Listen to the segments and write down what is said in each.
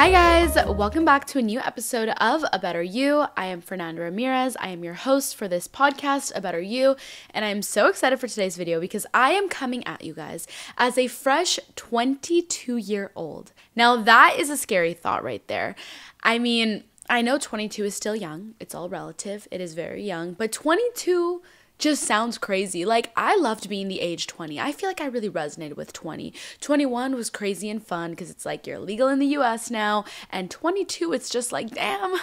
Hi guys, welcome back to a new episode of A Better You. I am Fernanda Ramirez. I am your host for this podcast, A Better You, and I am so excited for today's video because I am coming at you guys as a fresh 22-year-old. Now that is a scary thought right there. I mean, I know 22 is still young. It's all relative. It is very young, but 22 just sounds crazy. Like, I loved being the age 20. I feel like I really resonated with 20. 21 was crazy and fun because it's like you're legal in the US now, and 22, it's just like, damn,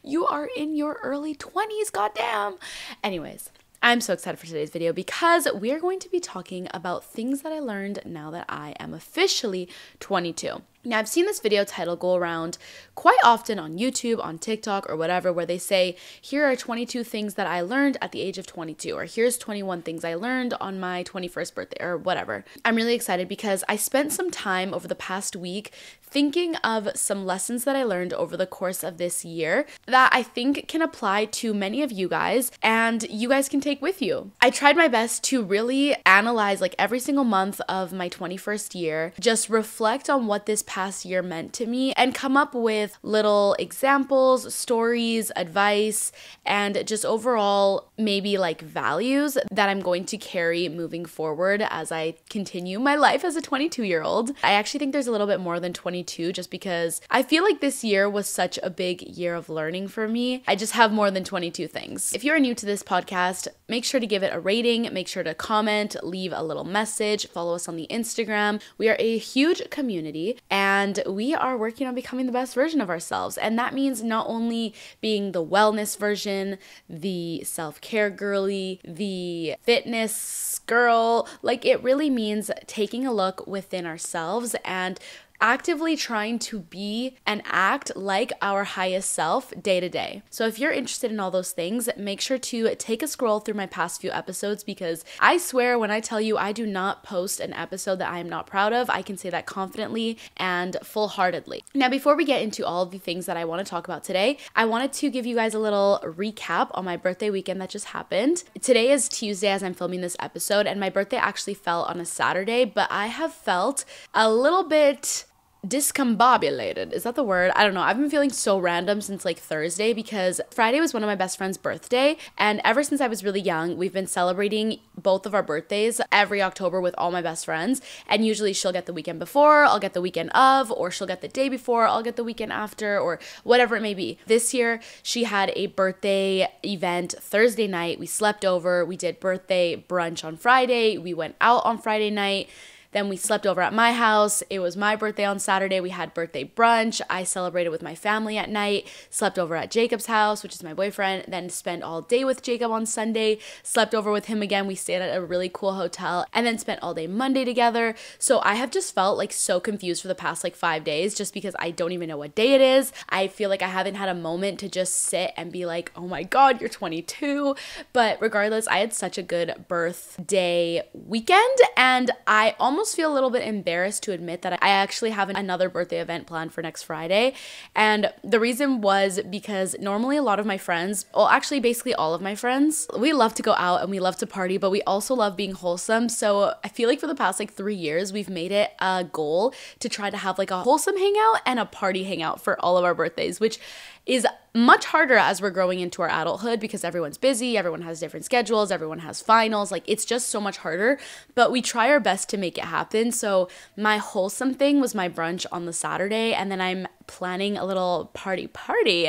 you are in your early 20s, goddamn. Anyways, I'm so excited for today's video because we are going to be talking about things that I learned now that I am officially 22. Now, I've seen this video title go around quite often on YouTube, on TikTok, or whatever, where they say, here are 22 things that I learned at the age of 22, or here's 21 things I learned on my 21st birthday, or whatever. I'm really excited because I spent some time over the past week thinking of some lessons that I learned over the course of this year that I think can apply to many of you guys, and you guys can take with you. I tried my best to really analyze like every single month of my 21st year, just reflect on what this past year meant to me, and come up with little examples, stories, advice, and just overall maybe like values that I'm going to carry moving forward as I continue my life as a 22-year-old. I actually think there's a little bit more than 22 just because I feel like this year was such a big year of learning for me. I just have more than 22 things. If you're new to this podcast, make sure to give it a rating, make sure to comment, leave a little message, follow us on the Instagram. We are a huge community and we are working on becoming the best version of ourselves. And that means not only being the wellness version, the self-care girly, the fitness girl, like it really means taking a look within ourselves and actively trying to be and act like our highest self day to day. So if you're interested in all those things, make sure to take a scroll through my past few episodes because I swear when I tell you I do not post an episode that I am not proud of, I can say that confidently and full-heartedly. Now, before we get into all of the things that I want to talk about today, I wanted to give you guys a little recap on my birthday weekend that just happened. Today is Tuesday as I'm filming this episode, and my birthday actually fell on a Saturday, but I have felt a little bit discombobulated. Is that the word? I don't know. I've been feeling so random since like Thursday because Friday was one of my best friend's birthday, and ever since I was really young, we've been celebrating both of our birthdays every October with all my best friends, and usually she'll get the weekend before, I'll get the weekend of, or she'll get the day before, I'll get the weekend after, or whatever it may be. This year, she had a birthday event Thursday night. We slept over, we did birthday brunch on Friday, we went out on Friday night. Then we slept over at my house. It was my birthday on Saturday. We had birthday brunch. I celebrated with my family at night, slept over at Jacob's house, which is my boyfriend, then spent all day with Jacob on Sunday, slept over with him again. We stayed at a really cool hotel and then spent all day Monday together. So I have just felt like so confused for the past like 5 days just because I don't even know what day it is. I feel like I haven't had a moment to just sit and be like, oh my God, you're 22. But regardless, I had such a good birthday weekend, and I almost feel a little bit embarrassed to admit that I actually have another birthday event planned for next Friday. And the reason was because normally a lot of my friends, well, actually basically all of my friends, we love to go out and we love to party, but we also love being wholesome. So I feel like for the past like 3 years, we've made it a goal to try to have like a wholesome hangout and a party hangout for all of our birthdays, which is much harder as we're growing into our adulthood because everyone's busy, everyone has different schedules, everyone has finals, like it's just so much harder, but we try our best to make it happen. So my wholesome thing was my brunch on the Saturday, and then I'm planning a little party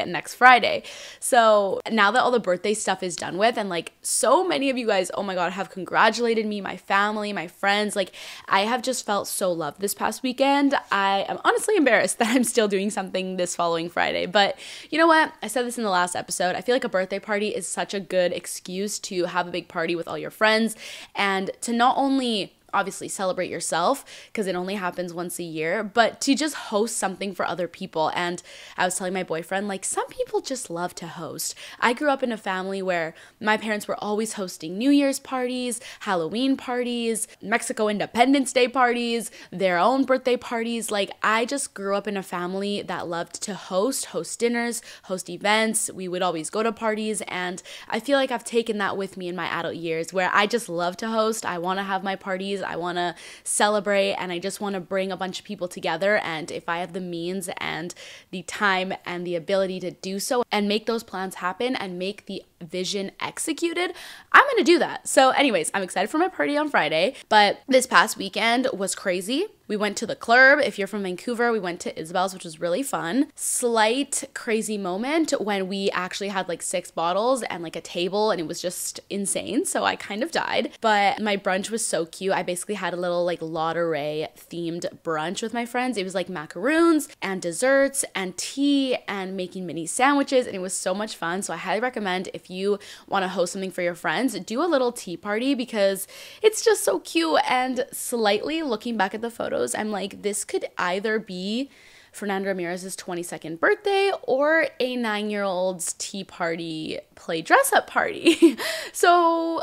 next Friday. So now that all the birthday stuff is done with, and like so many of you guys, oh my God, have congratulated me, my family, my friends, like I have just felt so loved this past weekend. I am honestly embarrassed that I'm still doing something this following Friday, but you know what? I said this in the last episode. I feel like a birthday party is such a good excuse to have a big party with all your friends and to not only obviously celebrate yourself because it only happens once a year, but to just host something for other people. And I was telling my boyfriend, like, some people just love to host. I grew up in a family where my parents were always hosting New Year's parties, Halloween parties, Mexico Independence Day parties, their own birthday parties. Like, I just grew up in a family that loved to host dinners, host events. We would always go to parties, and I feel like I've taken that with me in my adult years where I just love to host. I want to have my parties. I want to celebrate, and I just want to bring a bunch of people together. And if I have the means and the time and the ability to do so and make those plans happen and make the vision executed, I'm gonna do that. So anyways, I'm excited for my party on Friday, but this past weekend was crazy. We went to the club. If you're from Vancouver, we went to Isabel's, which was really fun. Slight crazy moment when we actually had like 6 bottles and like a table, and it was just insane. So I kind of died, but my brunch was so cute. I basically had a little like 𝘈 𝘉𝘦𝘵𝘵𝘦𝘳 themed brunch with my friends. It was like macaroons and desserts and tea and making mini sandwiches, and it was so much fun. So I highly recommend, if you want to host something for your friends, do a little tea party because it's just so cute. And slightly looking back at the photos, I'm like, this could either be Fernanda Ramirez's 22nd birthday or a 9-year-old's tea party play dress up party. So,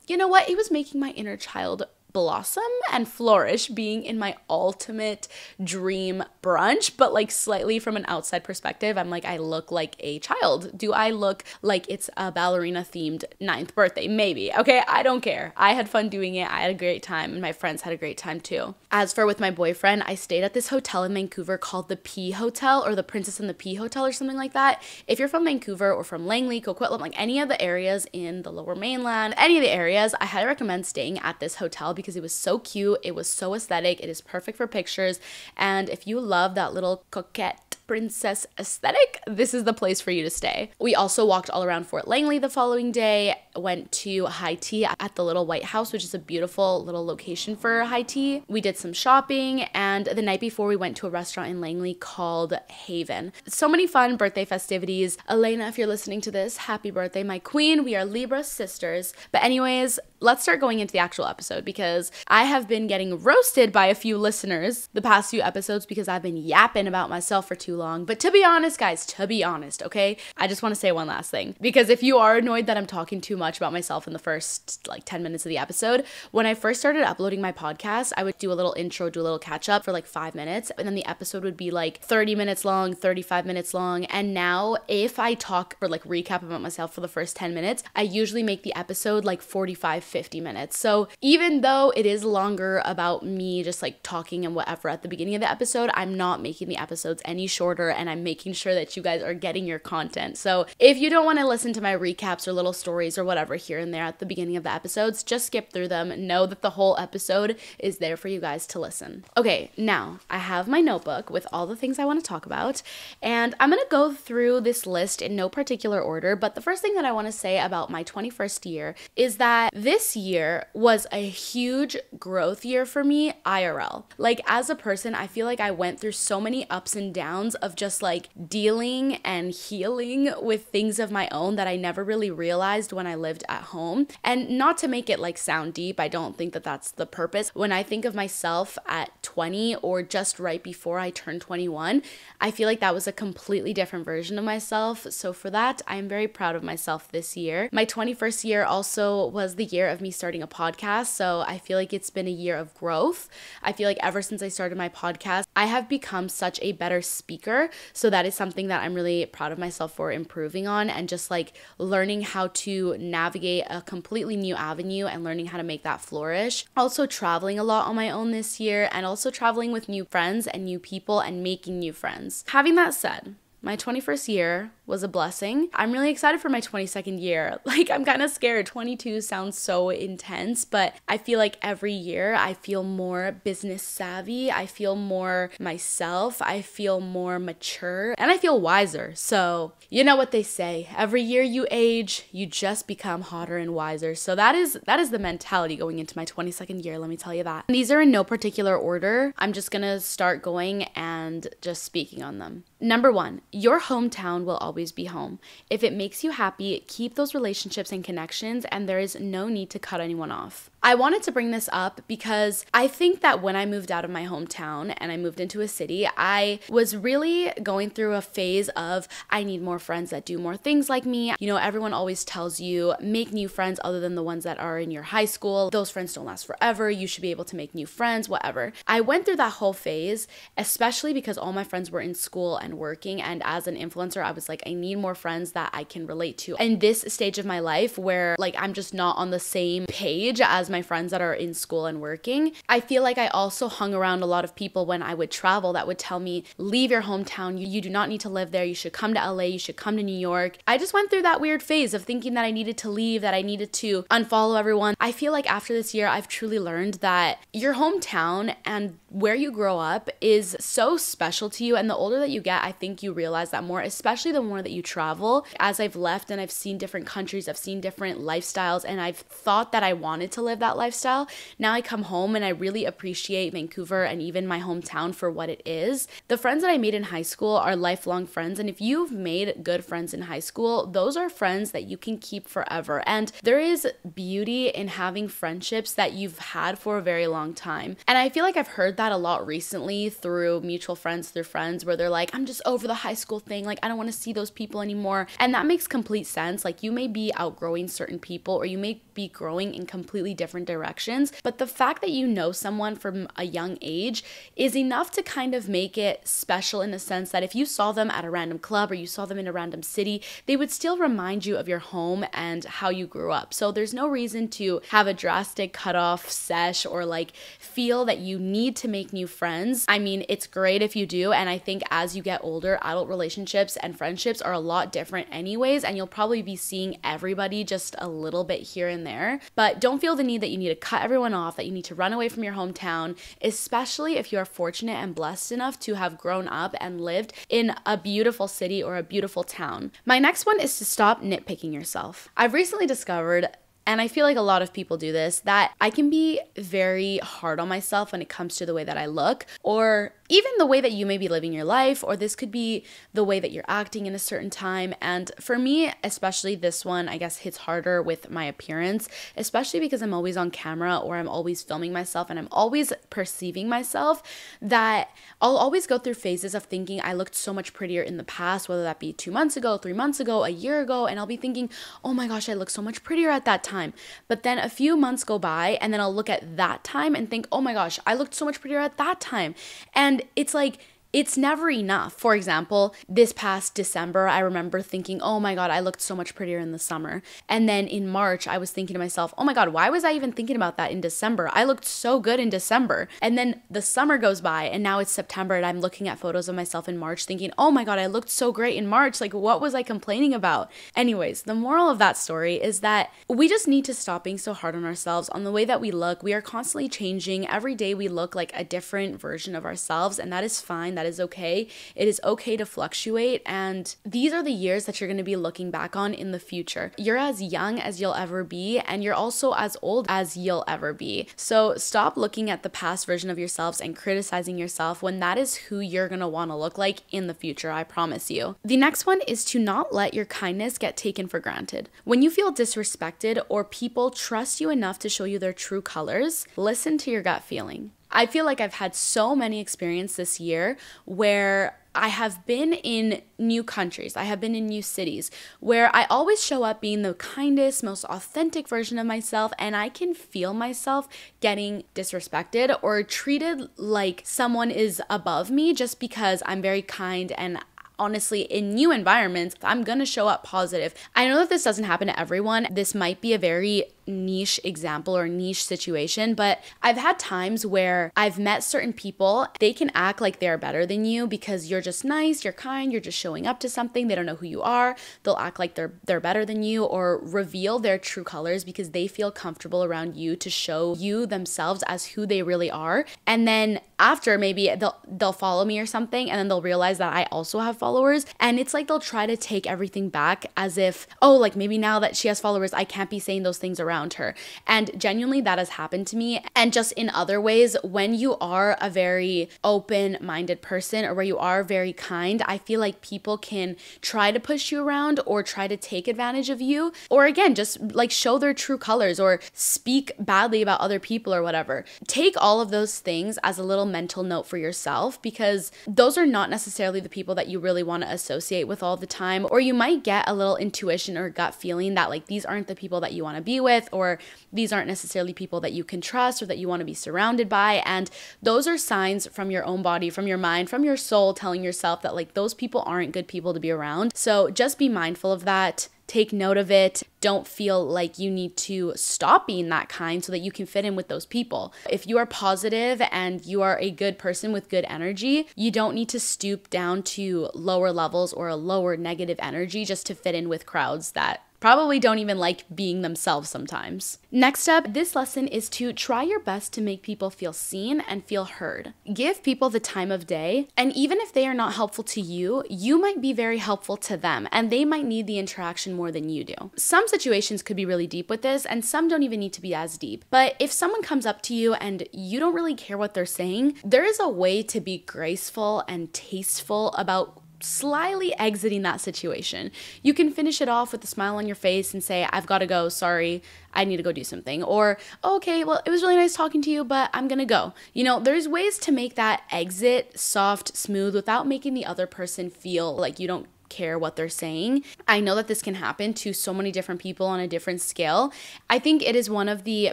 you know what? It was making my inner child blossom and flourish, being in my ultimate dream brunch, but like slightly from an outside perspective, I'm like, I look like a child. Do I look like it's a ballerina themed 9th birthday? Maybe. Okay, I don't care. I had fun doing it. I had a great time, and my friends had a great time too. As for with my boyfriend, I stayed at this hotel in Vancouver called the P Hotel, or the Princess and the P Hotel, or something like that. If you're from Vancouver or from Langley, Coquitlam, like any of the areas in the Lower Mainland, any of the areas, I highly recommend staying at this hotel because it was so cute. It was so aesthetic. It is perfect for pictures. And if you love that little coquette princess aesthetic, this is the place for you to stay. We also walked all around Fort Langley the following day, went to high tea at the Little White House, which is a beautiful little location for high tea. We did some shopping, and the night before we went to a restaurant in Langley called Haven. So many fun birthday festivities. Elena, if you're listening to this, happy birthday, my queen. We are Libra sisters. But anyways, let's start going into the actual episode because I have been getting roasted by a few listeners the past few episodes because I've been yapping about myself for too long. But to be honest, guys, to be honest, okay, I just want to say one last thing, because if you are annoyed that I'm talking too much about myself in the first like 10 minutes of the episode, when I first started uploading my podcast, I would do a little intro, do a little catch up for like 5 minutes, and then the episode would be like 30 minutes long, 35 minutes long. And now if I talk or like recap about myself for the first 10 minutes, I usually make the episode like 45-50 minutes. So even though it is longer about me just like talking and whatever at the beginning of the episode, I'm not making the episodes any shorter, and I'm making sure that you guys are getting your content. So if you don't want to listen to my recaps or little stories or whatever here and there at the beginning of the episodes, just skip through them. Know that the whole episode is there for you guys to listen. Okay, now I have my notebook with all the things I want to talk about, and I'm going to go through this list in no particular order, but the first thing that I want to say about my 21st year is that this year was a huge growth year for me IRL. Like as a person, I feel like I went through so many ups and downs of just like dealing and healing with things of my own that I never really realized when I lived at home. And not to make it like sound deep, I don't think that that's the purpose. When I think of myself at 20 or just right before I turned 21, I feel like that was a completely different version of myself. So for that, I'm very proud of myself this year. My 21st year also was the year of me starting a podcast. So I feel like it's been a year of growth. I feel like ever since I started my podcast, I have become such a better speaker. So that is something that I'm really proud of myself for improving on, and just like learning how to navigate a completely new avenue and learning how to make that flourish. Also traveling a lot on my own this year, and also traveling with new friends and new people and making new friends. Having that said, my 21st year was a blessing. I'm really excited for my 22nd year. Like, I'm kind of scared. 22 sounds so intense, but I feel like every year I feel more business savvy. I feel more myself. I feel more mature, and I feel wiser. So, you know what they say, every year you age, you just become hotter and wiser. So that is the mentality going into my 22nd year, let me tell you that. And these are in no particular order. I'm just gonna start going and just speaking on them. Number 1, your hometown will always be home. If it makes you happy, keep those relationships and connections, and there is no need to cut anyone off. I wanted to bring this up because I think that when I moved out of my hometown and I moved into a city, I was really going through a phase of I need more friends that do more things like me. You know, everyone always tells you make new friends other than the ones that are in your high school. Those friends don't last forever. You should be able to make new friends, whatever. I went through that whole phase, especially because all my friends were in school and working, and as an influencer, I was like I need more friends that I can relate to. In this stage of my life where like I'm just not on the same page as my friends that are in school and working, I feel like I also hung around a lot of people when I would travel that would tell me, leave your hometown, you do not need to live there, you should come to LA, you should come to New York. I just went through that weird phase of thinking that I needed to leave, that I needed to unfollow everyone. I feel like after this year, I've truly learned that your hometown and where you grow up is so special to you. And the older that you get, I think you realize that more, especially the more that you travel. As I've left and I've seen different countries, I've seen different lifestyles, and I've thought that I wanted to live that lifestyle. Now I come home and I really appreciate Vancouver and even my hometown for what it is. The friends that I made in high school are lifelong friends. And if you've made good friends in high school, those are friends that you can keep forever. And there is beauty in having friendships that you've had for a very long time. And I feel like I've heard that a lot recently through mutual friends, through friends where they're like, I'm just over the high school thing. Like, I don't want to see those people anymore. And that makes complete sense. Like, you may be outgrowing certain people or you may be growing in completely different directions. But the fact that you know someone from a young age is enough to kind of make it special in the sense that if you saw them at a random club or you saw them in a random city, they would still remind you of your home and how you grew up. So there's no reason to have a drastic cutoff sesh or like feel that you need to make new friends. I mean, it's great if you do. And I think as you get older, adult relationships and friendships are a lot different anyways. And you'll probably be seeing everybody just a little bit here and there. But don't feel the need that you need to cut everyone off, that you need to run away from your hometown, especially if you are fortunate and blessed enough to have grown up and lived in a beautiful city or a beautiful town. My next one is to stop nitpicking yourself. I've recently discovered, and I feel like a lot of people do this, that I can be very hard on myself when it comes to the way that I look, or even the way that you may be living your life, or this could be the way that you're acting in a certain time. And for me, especially this one, I guess hits harder with my appearance, especially because I'm always on camera or I'm always filming myself and I'm always perceiving myself, that I'll always go through phases of thinking I looked so much prettier in the past, whether that be 2 months ago, 3 months ago, a year ago, and I'll be thinking, oh my gosh, I look so much prettier at that time. But then a few months go by and then I'll look at that time and think, oh my gosh, I looked so much prettier at that time. And it's like, it's never enough. For example, this past December, I remember thinking, oh my God, I looked so much prettier in the summer. And then in March, I was thinking to myself, oh my God, why was I even thinking about that in December? I looked so good in December. And then the summer goes by and now it's September and I'm looking at photos of myself in March thinking, oh my God, I looked so great in March. Like, what was I complaining about? Anyways, the moral of that story is that we just need to stop being so hard on ourselves on the way that we look. We are constantly changing. Every day we look like a different version of ourselves, and that is fine. That is okay. It is okay to fluctuate, and these are the years that you're going to be looking back on in the future. You're as young as you'll ever be, and you're also as old as you'll ever be. So stop looking at the past version of yourselves and criticizing yourself when that is who you're going to want to look like in the future, I promise you. The next one is to not let your kindness get taken for granted. When you feel disrespected or people trust you enough to show you their true colors, listen to your gut feeling. I feel like I've had so many experiences this year where I have been in new countries, I have been in new cities, where I always show up being the kindest, most authentic version of myself, and I can feel myself getting disrespected or treated like someone is above me just because I'm very kind. And honestly, in new environments, I'm gonna show up positive. I know that this doesn't happen to everyone. This might be a very niche example or niche situation, but I've had times where I've met certain people, they can act like they're better than you because you're just nice, you're kind, you're just showing up to something, they don't know who you are, they'll act like they're better than you or reveal their true colors because they feel comfortable around you to show you themselves as who they really are. And then after, maybe they'll follow me or something, and then they'll realize that I also have followers, and it's like they'll try to take everything back as if, oh, like maybe now that she has followers, I can't be saying those things around her. And genuinely that has happened to me. And just in other ways, when you are a very open-minded person or where you are very kind, I feel like people can try to push you around or try to take advantage of you, or again, just like show their true colors or speak badly about other people or whatever. Take all of those things as a little mental note for yourself, because those are not necessarily the people that you really want to associate with all the time. Or you might get a little intuition or gut feeling that like these aren't the people that you want to be with, with, or these aren't necessarily people that you can trust or that you want to be surrounded by. And those are signs from your own body, from your mind, from your soul, telling yourself that like those people aren't good people to be around. So just be mindful of that. Take note of it. Don't feel like you need to stop being that kind so that you can fit in with those people. If you are positive and you are a good person with good energy, you don't need to stoop down to lower levels or a lower negative energy just to fit in with crowds that probably don't even like being themselves sometimes. Next up, this lesson is to try your best to make people feel seen and feel heard. Give people the time of day, and even if they are not helpful to you, you might be very helpful to them, and they might need the interaction more than you do. Some situations could be really deep with this, and some don't even need to be as deep. But if someone comes up to you and you don't really care what they're saying, there is a way to be graceful and tasteful about slyly exiting that situation. You can finish it off with a smile on your face and say, I've got to go, sorry, I need to go do something. Or, okay, well, it was really nice talking to you, but I'm gonna go. You know, there's ways to make that exit soft, smooth, without making the other person feel like you don't care what they're saying. I know that this can happen to so many different people on a different scale. I think it is one of the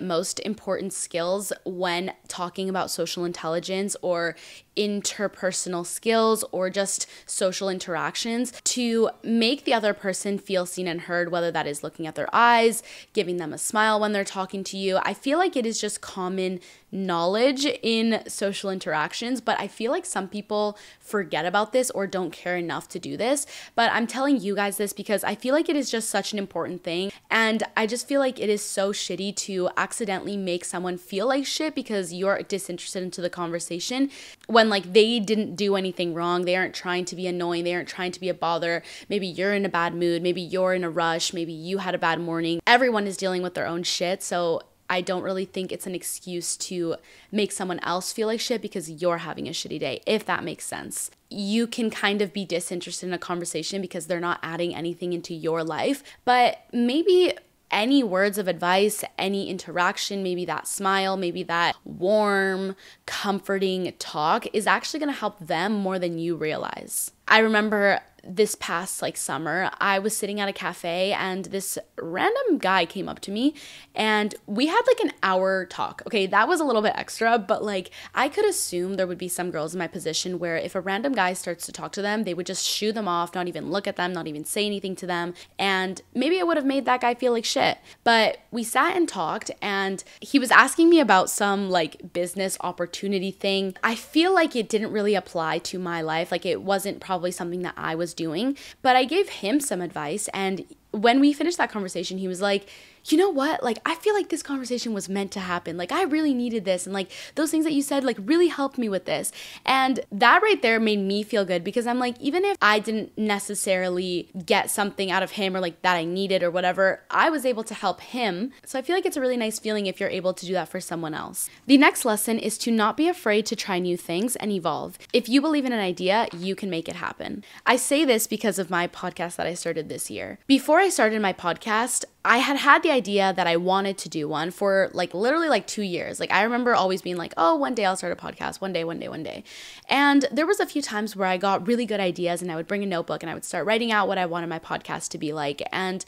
most important skills when talking about social intelligence or interpersonal skills or just social interactions, to make the other person feel seen and heard, whether that is looking at their eyes, giving them a smile when they're talking to you. I feel like it is just common knowledge in social interactions, but I feel like some people forget about this or don't care enough to do this. But I'm telling you guys this because I feel like it is just such an important thing, and I just feel like it is so shitty to accidentally make someone feel like shit because you're disinterested into the conversation when like they didn't do anything wrong. They aren't trying to be annoying. They aren't trying to be a bother. Maybe you're in a bad mood. Maybe you're in a rush. Maybe you had a bad morning. Everyone is dealing with their own shit. So I don't really think it's an excuse to make someone else feel like shit because you're having a shitty day, if that makes sense. You can kind of be disinterested in a conversation because they're not adding anything into your life, but maybe any words of advice, any interaction, maybe that smile, maybe that warm, comforting talk is actually going to help them more than you realize. I remember this past like summer, I was sitting at a cafe and this random guy came up to me and we had like an hour talk. Okay, that was a little bit extra, but like I could assume there would be some girls in my position where if a random guy starts to talk to them, they would just shoo them off, not even look at them, not even say anything to them. And maybe it would have made that guy feel like shit. But we sat and talked and he was asking me about some like business opportunity thing. I feel like it didn't really apply to my life. Like it wasn't probably something that I was doing, but I gave him some advice. And when we finished that conversation, he was like, you know what? Like, I feel like this conversation was meant to happen. Like, I really needed this. And like, those things that you said, like, really helped me with this. And that right there made me feel good because I'm like, even if I didn't necessarily get something out of him or like that I needed or whatever, I was able to help him. So I feel like it's a really nice feeling if you're able to do that for someone else. The next lesson is to not be afraid to try new things and evolve. If you believe in an idea, you can make it happen. I say this because of my podcast that I started this year. Before I started my podcast, I had the idea that I wanted to do one for like literally like 2 years. Like I remember always being like, oh, one day I'll start a podcast, one day. And there was a few times where I got really good ideas and I would bring a notebook and I would start writing out what I wanted my podcast to be like. And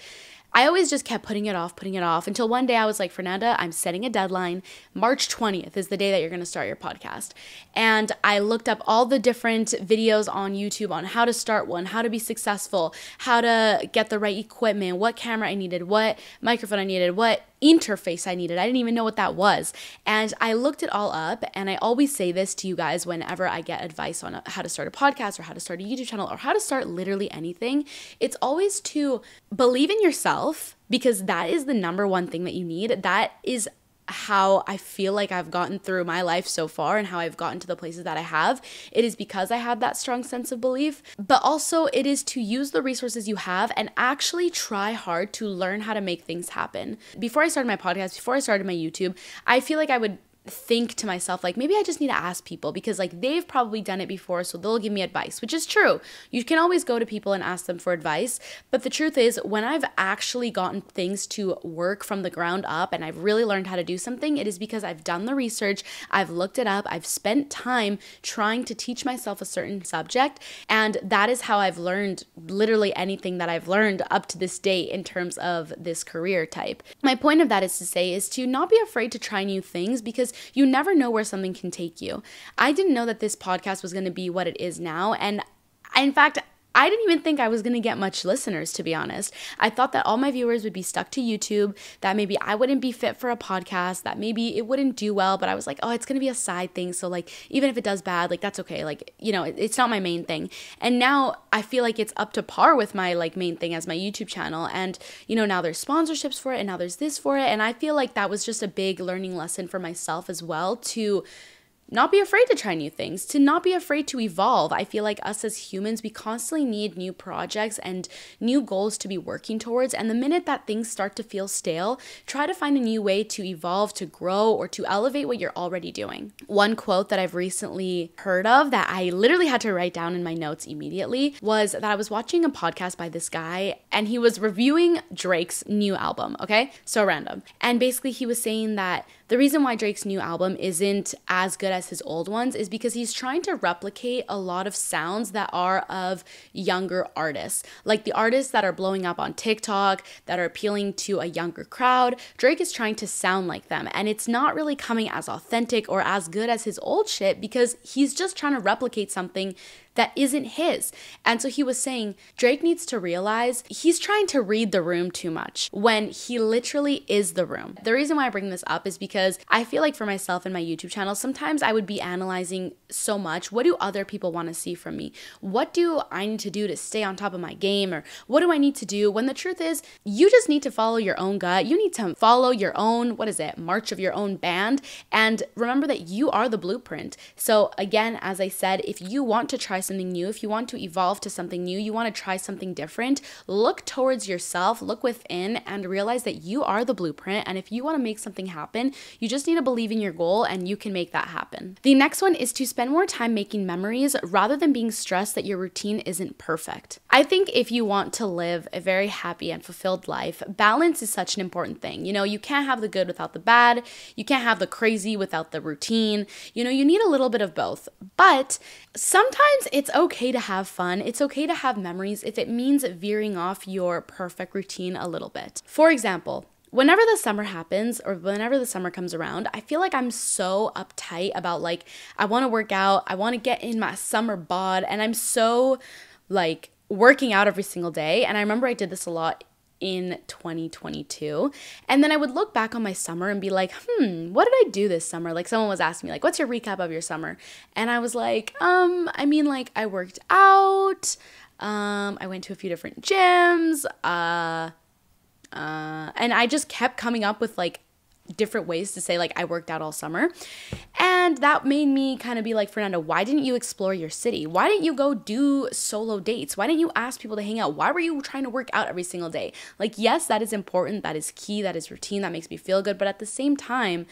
I always just kept putting it off until one day I was like, Fernanda, I'm setting a deadline. March 20th is the day that you're going to start your podcast. And I looked up all the different videos on YouTube on how to start one, how to be successful, how to get the right equipment, what camera I needed, what microphone I needed, what interface I needed. I didn't even know what that was. And I looked it all up, and I always say this to you guys whenever I get advice on how to start a podcast or how to start a YouTube channel or how to start literally anything. It's always to believe in yourself, because that is the number one thing that you need. That is how I feel like I've gotten through my life so far and how I've gotten to the places that I have. It is because I have that strong sense of belief, but also it is to use the resources you have and actually try hard to learn how to make things happen. Before I started my podcast, before I started my YouTube, I feel like I would think to myself, like, maybe I just need to ask people because like they've probably done it before, so they'll give me advice, which is true. You can always go to people and ask them for advice. But the truth is, when I've actually gotten things to work from the ground up and I've really learned how to do something, it is because I've done the research, I've looked it up, I've spent time trying to teach myself a certain subject. And that is how I've learned literally anything that I've learned up to this date in terms of this career type. My point of that is to say is to not be afraid to try new things, because you never know where something can take you. I didn't know that this podcast was going to be what it is now. And in fact, I didn't even think I was going to get much listeners, to be honest. I thought that all my viewers would be stuck to YouTube, that maybe I wouldn't be fit for a podcast, that maybe it wouldn't do well, but I was like, oh, it's going to be a side thing. So like, even if it does bad, like that's okay. Like, you know, it's not my main thing. And now I feel like it's up to par with my like main thing as my YouTube channel. And, you know, now there's sponsorships for it and now there's this for it. And I feel like that was just a big learning lesson for myself as well, to not be afraid to try new things, to not be afraid to evolve. I feel like us as humans, we constantly need new projects and new goals to be working towards. And the minute that things start to feel stale, try to find a new way to evolve, to grow, or to elevate what you're already doing. One quote that I've recently heard of that I literally had to write down in my notes immediately was that I was watching a podcast by this guy and he was reviewing Drake's new album, okay? So random. And basically he was saying that the reason why Drake's new album isn't as good as his old ones is because he's trying to replicate a lot of sounds that are of younger artists. Like the artists that are blowing up on TikTok, that are appealing to a younger crowd, Drake is trying to sound like them. And it's not really coming as authentic or as good as his old shit because he's just trying to replicate something that isn't his. And so he was saying Drake needs to realize he's trying to read the room too much when he literally is the room. The reason why I bring this up is because I feel like for myself and my YouTube channel, sometimes I would be analyzing so much. What do other people want to see from me? What do I need to do to stay on top of my game? Or what do I need to do? When the truth is, you just need to follow your own gut. You need to follow your own, march of your own band. And remember that you are the blueprint. So again, as I said, if you want to try something new, if you want to evolve to something new, you want to try something different, look towards yourself, look within, and realize that you are the blueprint. And if you want to make something happen, you just need to believe in your goal and you can make that happen. The next one is to spend more time making memories rather than being stressed that your routine isn't perfect. I think if you want to live a very happy and fulfilled life, balance is such an important thing. You know, you can't have the good without the bad. You can't have the crazy without the routine. You know, you need a little bit of both. But sometimes it's okay to have fun. It's okay to have memories if it means veering off your perfect routine a little bit. For example, whenever the summer happens or whenever the summer comes around, I feel like I'm so uptight about like, I want to work out, I want to get in my summer bod, and I'm so like working out every single day. And I remember I did this a lot in 2022. And then I would look back on my summer and be like, what did I do this summer? Like someone was asking me like, what's your recap of your summer? And I was like, I worked out, I went to a few different gyms, and I just kept coming up with like different ways to say like I worked out all summer. And that made me kind of be like, Fernanda, why didn't you explore your city? Why didn't you go do solo dates? Why didn't you ask people to hang out? Why were you trying to work out every single day? Like, yes, that is important. That is key. That is routine. That makes me feel good. But at the same time,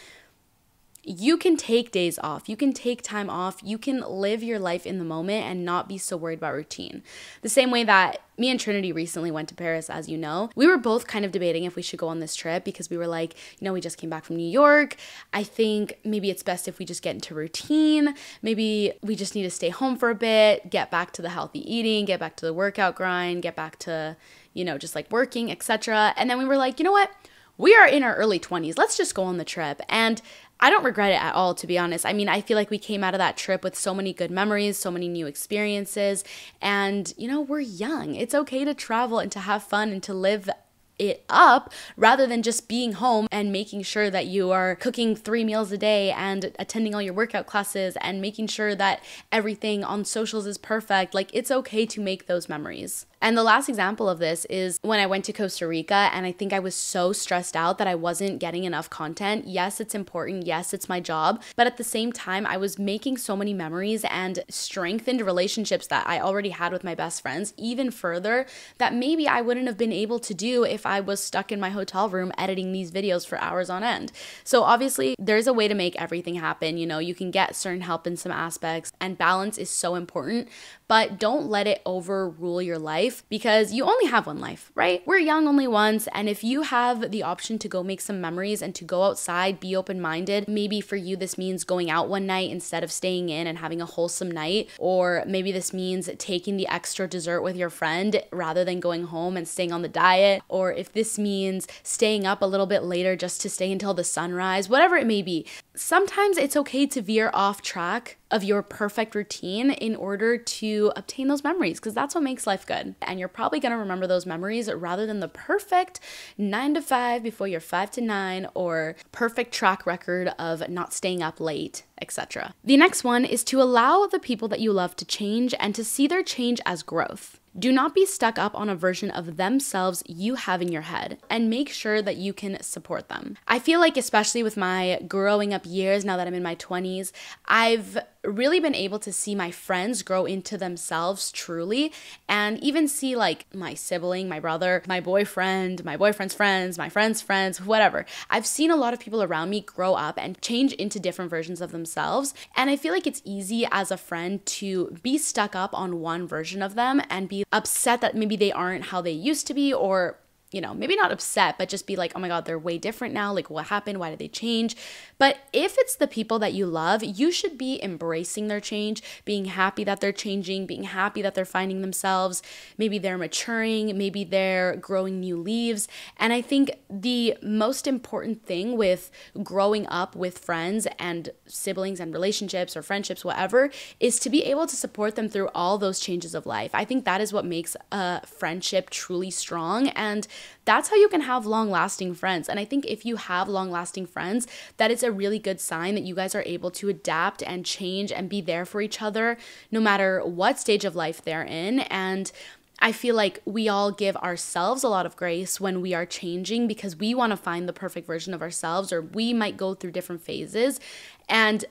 you can take days off. You can take time off. You can live your life in the moment and not be so worried about routine. The same way that me and Trinity recently went to Paris, as you know. We were both kind of debating if we should go on this trip because we were like, you know, we just came back from New York. I think maybe it's best if we just get into routine. Maybe we just need to stay home for a bit, get back to the healthy eating, get back to the workout grind, get back to, you know, just like working, etc. And then we were like, you know what? We are in our early 20s. Let's just go on the trip. And I don't regret it at all, to be honest. I mean, I feel like we came out of that trip with so many good memories, so many new experiences, and, you know, we're young. It's okay to travel and to have fun and to live it up rather than just being home and making sure that you are cooking 3 meals a day and attending all your workout classes and making sure that everything on socials is perfect. Like, it's okay to make those memories. And the last example of this is when I went to Costa Rica, and I think I was so stressed out that I wasn't getting enough content. Yes, it's important. Yes, it's my job. But at the same time, I was making so many memories and strengthened relationships that I already had with my best friends even further that maybe I wouldn't have been able to do if I was stuck in my hotel room editing these videos for hours on end. So obviously, there's a way to make everything happen. You know, you can get certain help in some aspects, and balance is so important, but don't let it overrule your life because you only have one life, right? We're young only once, and if you have the option to go make some memories and to go outside, be open-minded, maybe for you this means going out one night instead of staying in and having a wholesome night, or maybe this means taking the extra dessert with your friend rather than going home and staying on the diet, or if this means staying up a little bit later just to stay until the sunrise, whatever it may be. Sometimes it's okay to veer off track of your perfect routine in order to obtain those memories, because that's what makes life good. And you're probably going to remember those memories rather than the perfect 9 to 5 before your 5 to 9 or perfect track record of not staying up late, etc. The next one is to allow the people that you love to change and to see their change as growth. Do not be stuck up on a version of themselves you have in your head, and make sure that you can support them. I feel like, especially with my growing up years, now that I'm in my 20s, I've really been able to see my friends grow into themselves truly, and even see like my sibling, my brother, my boyfriend, my boyfriend's friends, my friend's friends, whatever. I've seen a lot of people around me grow up and change into different versions of themselves, and I feel like it's easy as a friend to be stuck up on one version of them and be upset that maybe they aren't how they used to be, or maybe not upset, but just be like, oh my God, they're way different now. Like, what happened? Why did they change? But if it's the people that you love, you should be embracing their change, being happy that they're changing, being happy that they're finding themselves. Maybe they're maturing, maybe they're growing new leaves. And I think the most important thing with growing up with friends and siblings and relationships or friendships, whatever, is to be able to support them through all those changes of life. I think that is what makes a friendship truly strong, and that's how you can have long-lasting friends. And I think if you have long-lasting friends, that is a really good sign that you guys are able to adapt and change and be there for each other no matter what stage of life they're in. And I feel like we all give ourselves a lot of grace when we are changing because we want to find the perfect version of ourselves, or we might go through different phases. And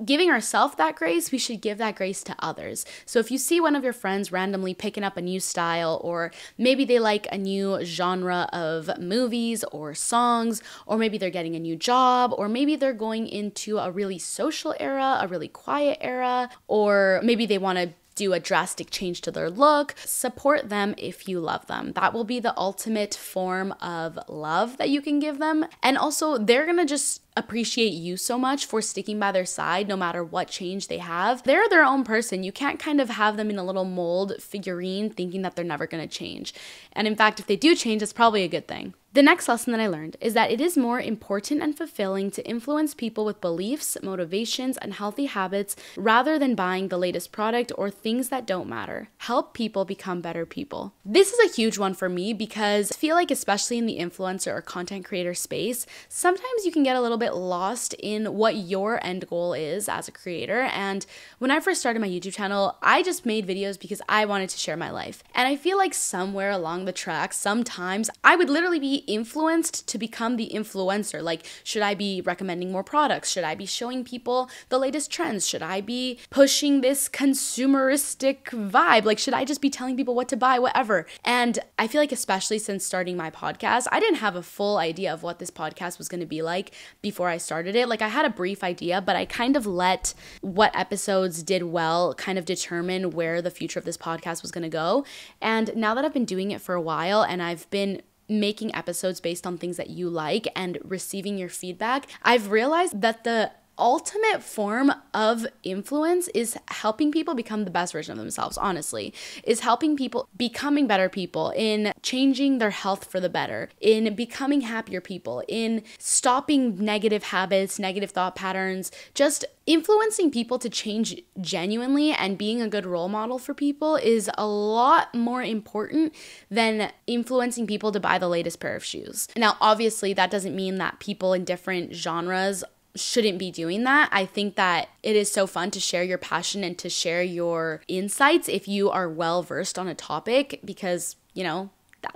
giving ourselves that grace, we should give that grace to others. So if you see one of your friends randomly picking up a new style, or maybe they like a new genre of movies or songs, or maybe they're getting a new job, or maybe they're going into a really social era, a really quiet era, or maybe they want to do a drastic change to their look, support them if you love them. That will be the ultimate form of love that you can give them. And also, they're gonna just appreciate you so much for sticking by their side no matter what change they have. They're their own person. You can't kind of have them in a little mold figurine thinking that they're never gonna change. And in fact, if they do change, it's probably a good thing. The next lesson that I learned is that it is more important and fulfilling to influence people with beliefs, motivations, and healthy habits rather than buying the latest product or things that don't matter. Help people become better people. This is a huge one for me because I feel like, especially in the influencer or content creator space, sometimes you can get a little bit lost in what your end goal is as a creator. And when I first started my YouTube channel, I just made videos because I wanted to share my life. And I feel like somewhere along the track, sometimes I would literally be influenced to become the influencer. Like, should I be recommending more products? Should I be showing people the latest trends? Should I be pushing this consumeristic vibe? Like, should I just be telling people what to buy, whatever? And I feel like, especially since starting my podcast, I didn't have a full idea of what this podcast was going to be like before I started it. Like, I had a brief idea, but I kind of let what episodes did well kind of determine where the future of this podcast was going to go. And now that I've been doing it for a while and I've been making episodes based on things that you like and receiving your feedback, I've realized that the ultimate form of influence is helping people become the best version of themselves, honestly, is helping people becoming better people, in changing their health for the better, in becoming happier people, in stopping negative habits, negative thought patterns, just influencing people to change genuinely and being a good role model for people is a lot more important than influencing people to buy the latest pair of shoes. Now, obviously, that doesn't mean that people in different genres shouldn't be doing that. I think that it is so fun to share your passion and to share your insights if you are well versed on a topic, because, you know,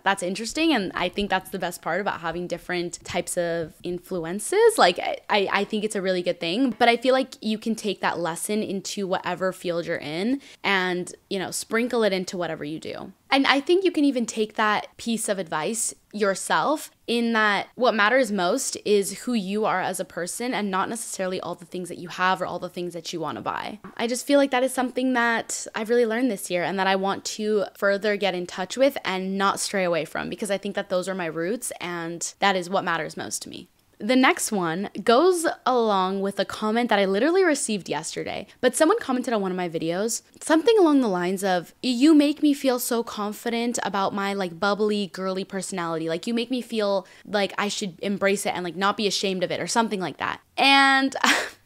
that's interesting. And I think that's the best part about having different types of influences. Like, I think it's a really good thing, but I feel like you can take that lesson into whatever field you're in and, you know, sprinkle it into whatever you do. And I think you can even take that piece of advice yourself, in that what matters most is who you are as a person and not necessarily all the things that you have or all the things that you want to buy. I just feel like that is something that I've really learned this year and that I want to further get in touch with and not stray away from, because I think that those are my roots and that is what matters most to me. The next one goes along with a comment that I literally received yesterday, but someone commented on one of my videos, something along the lines of, you make me feel so confident about my like bubbly, girly personality. Like, you make me feel like I should embrace it and like not be ashamed of it, or something like that. And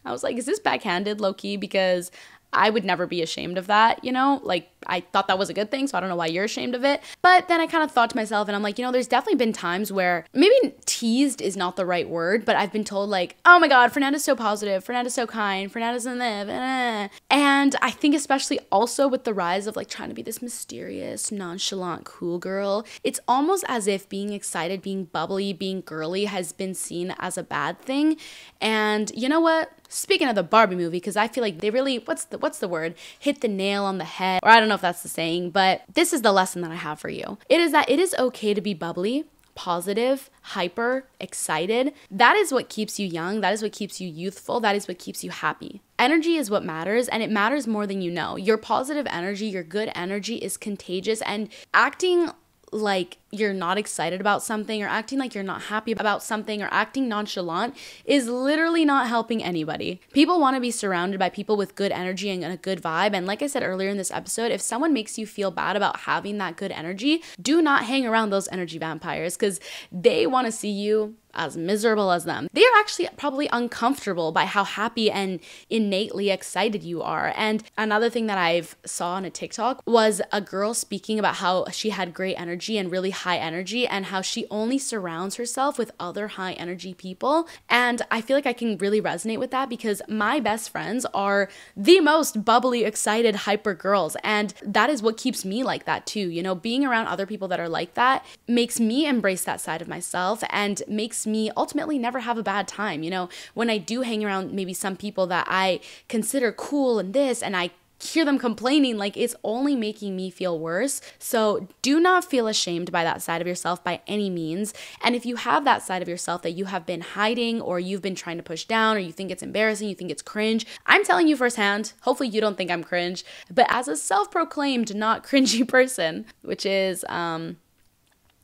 I was like, is this backhanded, low-key? Because I would never be ashamed of that, you know? Like, I thought that was a good thing, so I don't know why you're ashamed of it. But then I kind of thought to myself, and I'm like, you know, there's definitely been times where, maybe teased is not the right word, but I've been told like, oh my God, Fernanda's so positive, Fernanda's so kind, Fernanda's in there. And I think especially also with the rise of like trying to be this mysterious, nonchalant, cool girl, it's almost as if being excited, being bubbly, being girly has been seen as a bad thing. And you know what? Speaking of the Barbie movie, because I feel like they really, what's the word? Hit the nail on the head. Or I don't know if that's the saying, but this is the lesson that I have for you. It is that it is okay to be bubbly, positive, hyper, excited. That is what keeps you young. That is what keeps you youthful. That is what keeps you happy. Energy is what matters, and it matters more than you know. Your positive energy, your good energy is contagious, and acting like you're not excited about something, or acting like you're not happy about something, or acting nonchalant is literally not helping anybody. People want to be surrounded by people with good energy and a good vibe. And like I said earlier in this episode, if someone makes you feel bad about having that good energy, do not hang around those energy vampires, because they want to see you as miserable as them. They are actually probably uncomfortable by how happy and innately excited you are. And another thing that I've saw on a TikTok was a girl speaking about how she had great energy and really high energy, and how she only surrounds herself with other high energy people. And I feel like I can really resonate with that, because my best friends are the most bubbly, excited, hyper girls. And that is what keeps me like that too. You know, being around other people that are like that makes me embrace that side of myself and makes me ultimately never have a bad time. You know, when I do hang around maybe some people that I consider cool and this, and I hear them complaining, like, it's only making me feel worse. So do not feel ashamed by that side of yourself by any means. And if you have that side of yourself that you have been hiding, or you've been trying to push down, or you think it's embarrassing, you think it's cringe, I'm telling you firsthand, hopefully you don't think I'm cringe, but as a self-proclaimed not cringy person, which is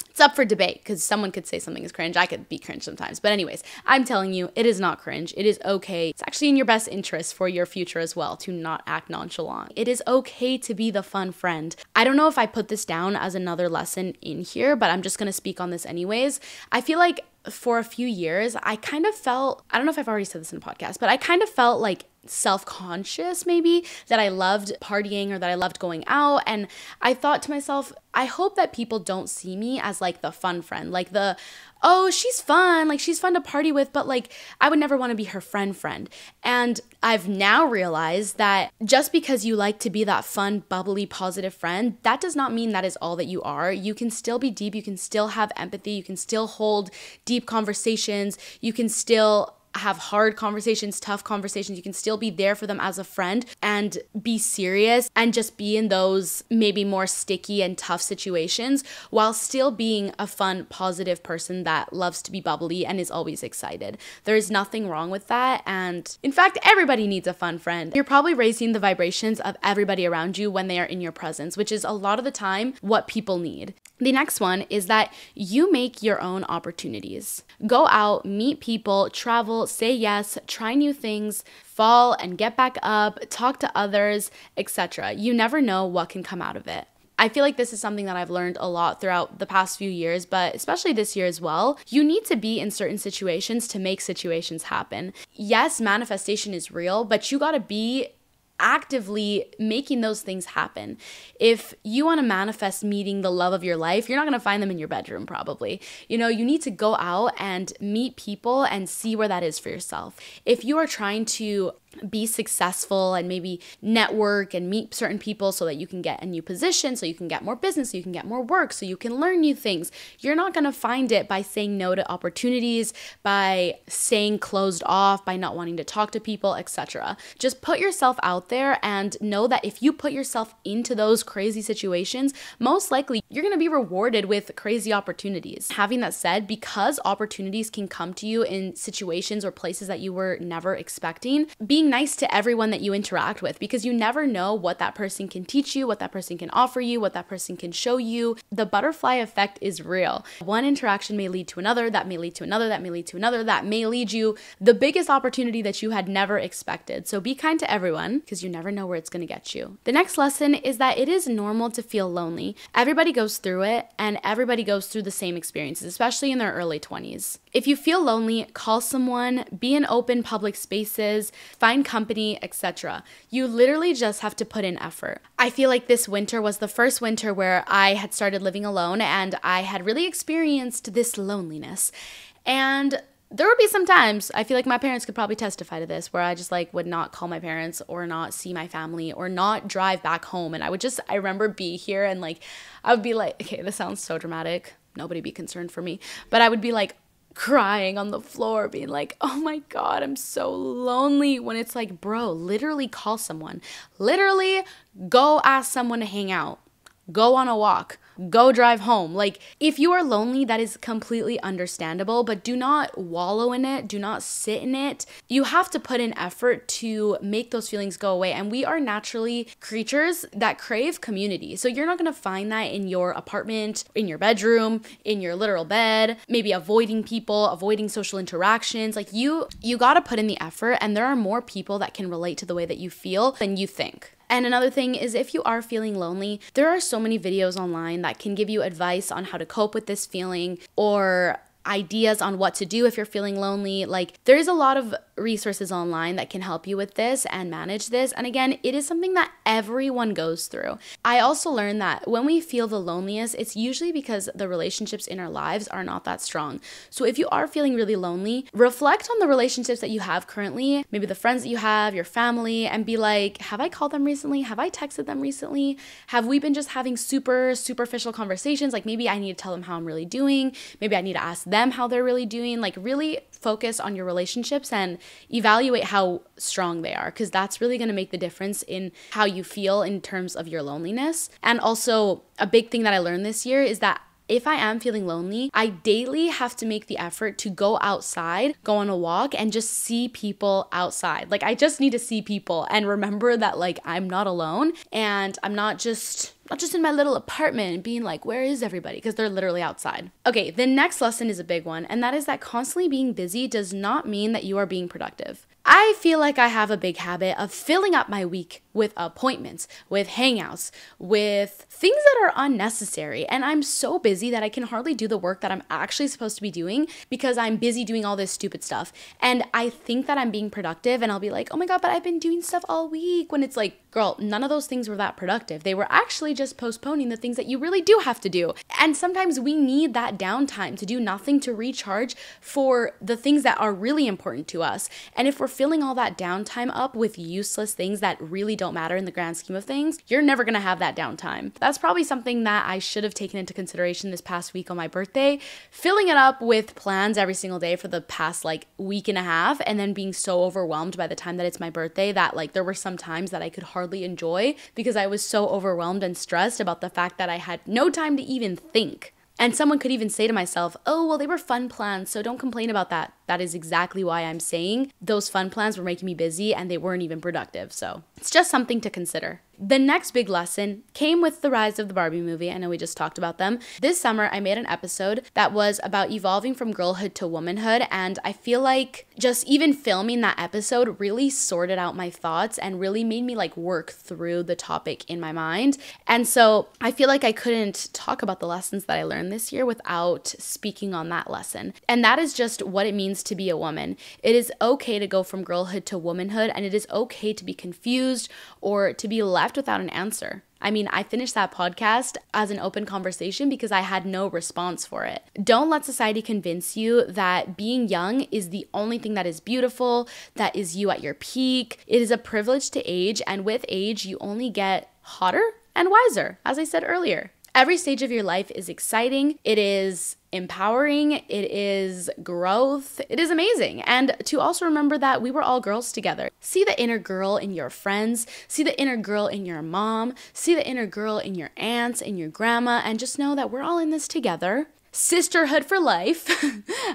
it's up for debate, because someone could say something is cringe. I could be cringe sometimes. But anyways, I'm telling you, it is not cringe. It is okay. It's actually in your best interest for your future as well to not act nonchalant. It is okay to be the fun friend. I don't know if I put this down as another lesson in here, but I'm just going to speak on this anyways. I feel like for a few years, I kind of felt, I don't know if I've already said this in a podcast, but I kind of felt like self-conscious maybe, that I loved partying or that I loved going out. And I thought to myself, I hope that people don't see me as like the fun friend, like the, oh, she's fun, like she's fun to party with, but like I would never want to be her friend. And I've now realized that just because you like to be that fun, bubbly, positive friend, that does not mean that is all that you are. You can still be deep, you can still have empathy, you can still hold deep conversations, you can still have hard conversations, tough conversations. You can still be there for them as a friend and be serious and just be in those maybe more sticky and tough situations while still being a fun, positive person that loves to be bubbly and is always excited. There is nothing wrong with that. And in fact, everybody needs a fun friend. You're probably raising the vibrations of everybody around you when they are in your presence, which is a lot of the time what people need. The next one is that you make your own opportunities. Go out, meet people, travel, say yes, try new things, fall and get back up, talk to others, etc. You never know what can come out of it. I feel like this is something that I've learned a lot throughout the past few years, but especially this year as well. You need to be in certain situations to make situations happen. Yes, manifestation is real, but you gotta be actively making those things happen. If you want to manifest meeting the love of your life, you're not going to find them in your bedroom probably. You need to go out and meet people and see where that is for yourself. If you are trying to be successful and maybe network and meet certain people so that you can get a new position, so you can get more business, so you can get more work, so you can learn new things, you're not going to find it by saying no to opportunities, by staying closed off, by not wanting to talk to people, etc. Just put yourself out there and know that if you put yourself into those crazy situations, most likely you're going to be rewarded with crazy opportunities. Having that said, because opportunities can come to you in situations or places that you were never expecting, being nice to everyone that you interact with, because you never know what that person can teach you, what that person can offer you, what that person can show you. The butterfly effect is real. One interaction may lead to another, that may lead to another, that may lead to another, that may lead you the biggest opportunity that you had never expected. So be kind to everyone, because you never know where it's going to get you. The next lesson is that it is normal to feel lonely. Everybody goes through it, and everybody goes through the same experiences, especially in their early 20s. If you feel lonely, call someone, be in open public spaces, find company, etc. You literally just have to put in effort. I feel like this winter was the first winter where I had started living alone and I had really experienced this loneliness. And there would be some times, I feel like my parents could probably testify to this, where I just would not call my parents or not see my family or not drive back home. And I remember be here and I would be like, okay, this sounds so dramatic. Nobody be concerned for me. But I would be crying on the floor, being like, oh my God, I'm so lonely. When it's bro, literally call someone. Literally go ask someone to hang out. Go on a walk. Go drive home. If you are lonely, that is completely understandable, but do not wallow in it. Do not sit in it. You have to put in effort to make those feelings go away. And we are naturally creatures that crave community. So you're not going to find that in your apartment, in your bedroom, in your literal bed, maybe avoiding people, avoiding social interactions. You got to put in the effort, and there are more people that can relate to the way that you feel than you think. And another thing is, if you are feeling lonely, there are so many videos online that can give you advice on how to cope with this feeling or ideas on what to do if you're feeling lonely. There's a lot of resources online that can help you with this and manage this. And again, it is something that everyone goes through. I also learned that when we feel the loneliest, it's usually because the relationships in our lives are not that strong. So if you are feeling really lonely, reflect on the relationships that you have currently, maybe the friends that you have, your family, and be like, have I called them recently? Have I texted them recently? Have we been just having super superficial conversations? Maybe I need to tell them how I'm really doing. Maybe I need to ask them how they're really doing. Really focus on your relationships and evaluate how strong they are, because that's really going to make the difference in how you feel in terms of your loneliness. And also, a big thing that I learned this year is that if I am feeling lonely, I daily have to make the effort to go outside, go on a walk, and just see people outside. I just need to see people and remember that I'm not alone, and I'm not just in my little apartment being where is everybody? Because they're literally outside. Okay, the next lesson is a big one, and that is that constantly being busy does not mean that you are being productive. I feel like I have a big habit of filling up my week with appointments, with hangouts, with things that are unnecessary. And I'm so busy that I can hardly do the work that I'm actually supposed to be doing because I'm busy doing all this stupid stuff. And I think that I'm being productive, and I'll be like, oh my God, but I've been doing stuff all week, when it's girl, none of those things were that productive. They were actually just postponing the things that you really do have to do. And sometimes we need that downtime to do nothing, to recharge for the things that are really important to us. And if we're filling all that downtime up with useless things that really don't matter in the grand scheme of things, you're never gonna have that downtime. That's probably something that I should have taken into consideration this past week on my birthday, filling it up with plans every single day for the past week and a half, and then being so overwhelmed by the time that it's my birthday that there were some times that I could hardly enjoy because I was so overwhelmed and stressed about the fact that I had no time to even think. And someone could even say to myself, oh, well, they were fun plans, so don't complain about that. That is exactly why I'm saying those fun plans were making me busy and they weren't even productive. So it's just something to consider. The next big lesson came with the rise of the Barbie movie. I know we just talked about them. This summer, I made an episode that was about evolving from girlhood to womanhood, and I feel like just even filming that episode really sorted out my thoughts and really made me like work through the topic in my mind. And so I feel like I couldn't talk about the lessons that I learned this year without speaking on that lesson. And that is just what it means to be a woman. It is okay to go from girlhood to womanhood, and it is okay to be confused or to be left without an answer. I mean, I finished that podcast as an open conversation because I had no response for it. Don't let society convince you that being young is the only thing that is beautiful, that is you at your peak. It is a privilege to age, and with age, you only get hotter and wiser, as I said earlier. Every stage of your life is exciting. It is empowering. It is growth. It is amazing. And to also remember that we were all girls together. See the inner girl in your friends. See the inner girl in your mom. See the inner girl in your aunts and your grandma. And just know that we're all in this together. Sisterhood for life,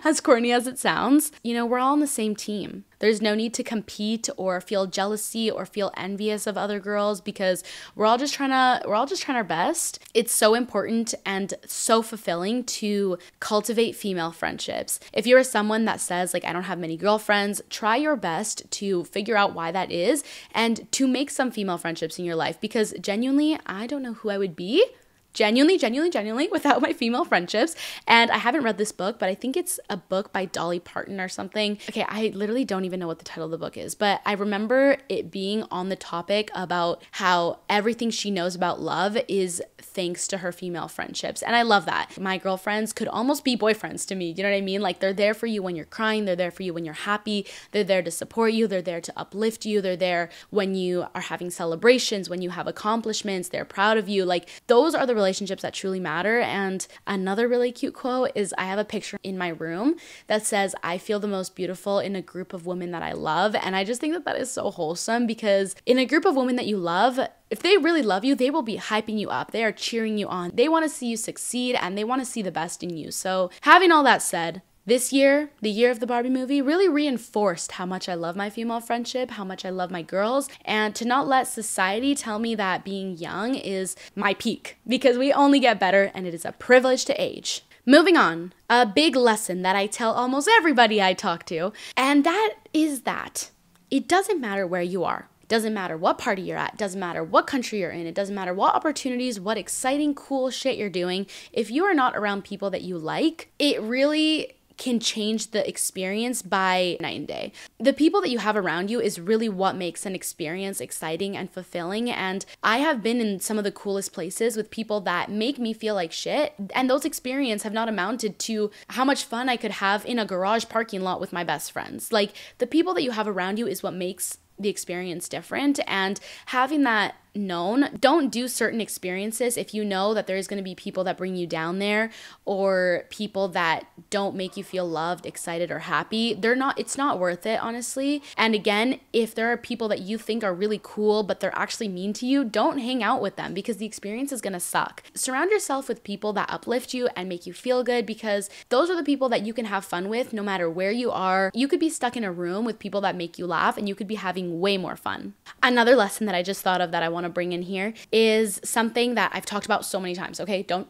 as corny as it sounds. You know, we're all on the same team. There's no need to compete or feel jealousy or feel envious of other girls because we're all just trying our best. It's so important and so fulfilling to cultivate female friendships. If you're someone that says like, I don't have many girlfriends, try your best to figure out why that is and to make some female friendships in your life, because genuinely, I don't know who I would be genuinely without my female friendships. And I haven't read this book, but I think it's a book by Dolly Parton or something. Okay, I literally don't even know what the title of the book is, but I remember it being on the topic about how everything she knows about love is thanks to her female friendships. And I love that. My girlfriends could almost be boyfriends to me. You know what I mean? Like, they're there for you when you're crying. They're there for you when you're happy. They're there to support you. They're there to uplift you. They're there when you are having celebrations, when you have accomplishments. They're proud of you. Like, those are the relationships that truly matter. And another really cute quote is, I have a picture in my room that says, I feel the most beautiful in a group of women that I love. And I just think that that is so wholesome, because in a group of women that you love, if they really love you, they will be hyping you up. They are cheering you on. They want to see you succeed and they want to see the best in you. So having all that said, this year, the year of the Barbie movie, really reinforced how much I love my female friendship, how much I love my girls, and to not let society tell me that being young is my peak, because we only get better and it is a privilege to age. Moving on, a big lesson that I tell almost everybody I talk to, and that is that it doesn't matter where you are. Doesn't matter what party you're at, doesn't matter what country you're in, it doesn't matter what opportunities, what exciting, cool shit you're doing. If you are not around people that you like, it really can change the experience by night and day. The people that you have around you is really what makes an experience exciting and fulfilling. And I have been in some of the coolest places with people that make me feel like shit. And those experiences have not amounted to how much fun I could have in a garage parking lot with my best friends. Like, the people that you have around you is what makes the experience different. And having that known, don't do certain experiences if you know that there's going to be people that bring you down there, or people that don't make you feel loved, excited, or happy. It's not worth it, honestly. And again, if there are people that you think are really cool but they're actually mean to you, don't hang out with them, because the experience is going to suck. Surround yourself with people that uplift you and make you feel good, because those are the people that you can have fun with no matter where you are. You could be stuck in a room with people that make you laugh and you could be having way more fun. Another lesson that I just thought of that I want to bring in here is something that I've talked about so many times, okay? Don't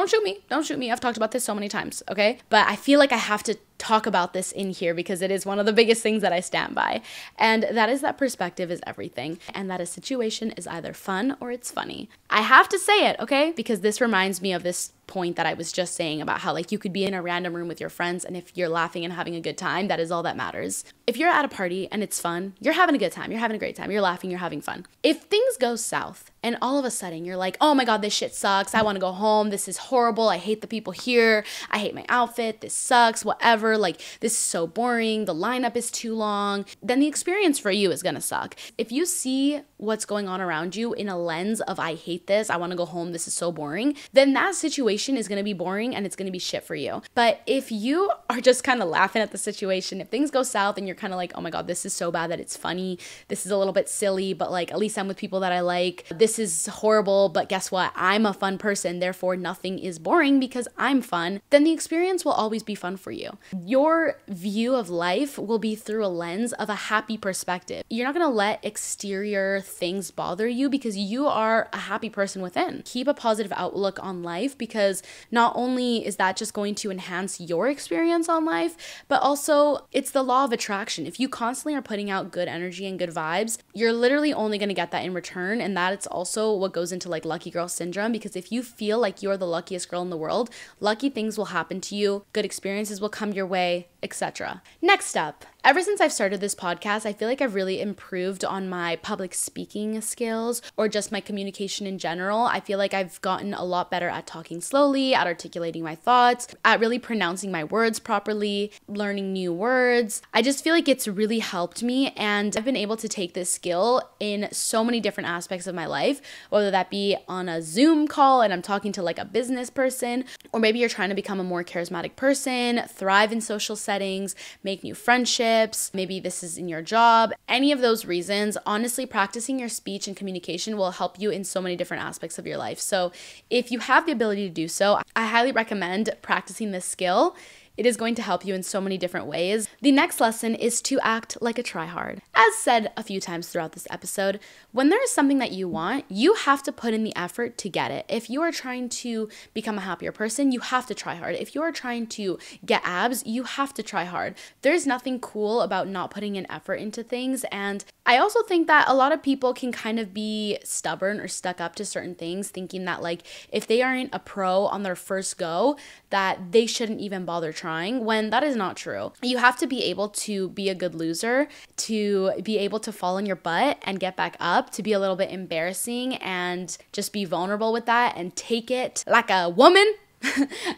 shoot me. Don't shoot me. I've talked about this so many times, okay? But I feel like I have to talk about this in here because it is one of the biggest things that I stand by. And that is that perspective is everything, and that a situation is either fun or it's funny. I have to say it, okay? Because this reminds me of this point that I was just saying about how, like, you could be in a random room with your friends, and if you're laughing and having a good time, that is all that matters. If you're at a party and it's fun, you're having a good time, you're having a great time, you're laughing, you're having fun. If things go south and all of a sudden you're like, oh my God, this shit sucks, I want to go home, this is horrible, I hate the people here, I hate my outfit, this sucks, whatever, like, this is so boring, the lineup is too long, then the experience for you is gonna suck. If you see what's going on around you in a lens of, I hate this, I want to go home, this is so boring, then that situation is going to be boring and it's going to be shit for you. But if you are just kind of laughing at the situation, if things go south and you're kind of like, oh my God, this is so bad that it's funny, this is a little bit silly, but like, at least I'm with people that I like, this is horrible, but guess what, I'm a fun person, therefore nothing is boring because I'm fun, then the experience will always be fun for you. Your view of life will be through a lens of a happy perspective. You're not going to let exterior things bother you because you are a happy person within. Keep a positive outlook on life, because not only is that just going to enhance your experience on life, but also it's the law of attraction. If you constantly are putting out good energy and good vibes, you're literally only going to get that in return. And that it's also what goes into like lucky girl syndrome, because if you feel like you're the luckiest girl in the world, lucky things will happen to you, good experiences will come your way, etc. Next up, ever since I've started this podcast, I feel like I've really improved on my public speaking skills, or just my communication in general. I feel like I've gotten a lot better at talking slowly, at articulating my thoughts, at really pronouncing my words properly, learning new words. I just feel like it's really helped me, and I've been able to take this skill in so many different aspects of my life, whether that be on a Zoom call and I'm talking to like a business person, or maybe you're trying to become a more charismatic person, thrive in social settings, make new friendships, maybe this is in your job. Any of those reasons, honestly, practicing your speech and communication will help you in so many different aspects of your life. So if you have the ability to do so, I highly recommend practicing this skill. It is going to help you in so many different ways. The next lesson is to act like a tryhard. As said a few times throughout this episode, when there is something that you want, you have to put in the effort to get it. If you are trying to become a happier person, you have to try hard. If you are trying to get abs, you have to try hard. There's nothing cool about not putting an effort into things. And I also think that a lot of people can kind of be stubborn or stuck up to certain things, thinking that like if they aren't a pro on their first go, that they shouldn't even bother trying, when that is not true. You have to be able to be a good loser, to be able to fall on your butt and get back up, to be a little bit embarrassing and just be vulnerable with that and take it like a woman.